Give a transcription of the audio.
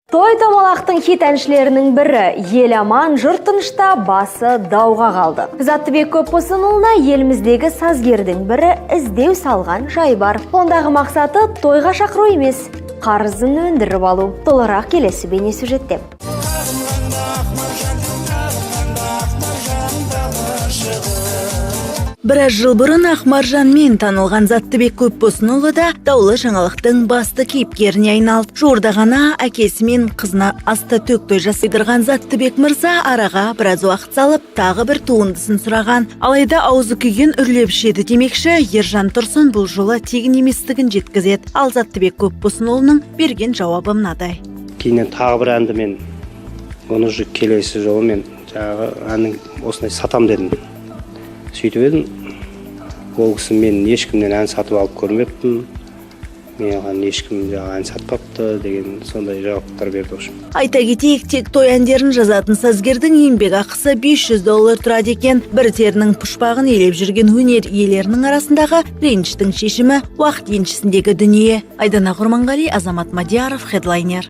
Той томалақтың хит әншілерінің бірі ел аман, жұрт тынышта, басы дауға қалды. Заттыбек Көпбосынұлына еліміздегі сазгердің бірі іздеу салған жай бар. Ондағы мақсаты тойға шақыру емес, қарызын өндіріп алу. Толығырақ келесі бейнесюжетте. Біраз жыл бұрын Ақмаржанмен танылған Заттыбек Көпбосынұлы да даулы жаңалықтың басты кейіпкеріне айналды. Жуырда ғана әкесі мен қызына аста төк той жасайдырған Заттыбек мырза араға біраз уақыт салып, тағы бір туындысын сұраған. Алайда аузы күйген үрлеп ішеді демекші, Ержан Тұрсын бұл жолы тегін еместігін жеткізеді. Ал Заттыбек Көпбосынұлының берген жауабы мынадай. Кейіннен тағы бір әнді мен оны келесі жолы мен жаңағы әннің осындай сатам дедім. Сөйтіп едім, ол кісі мен ешкімнен ән сатып алып көрмеппін, мен ешкім ән сатпапты деген сондай жауаптар берді. Айта кетейік, тек той әндерін жазатын сазгердің еңбек ақысы $500 тұрады екен. Бір терінің пұшпағын елеп жүрген өнер иелерінің арасындағы реніштің шешімі уақыт еншісіндегі дүние. Айдана Құрманғали, Азамат Мадияров, Хедлайнер.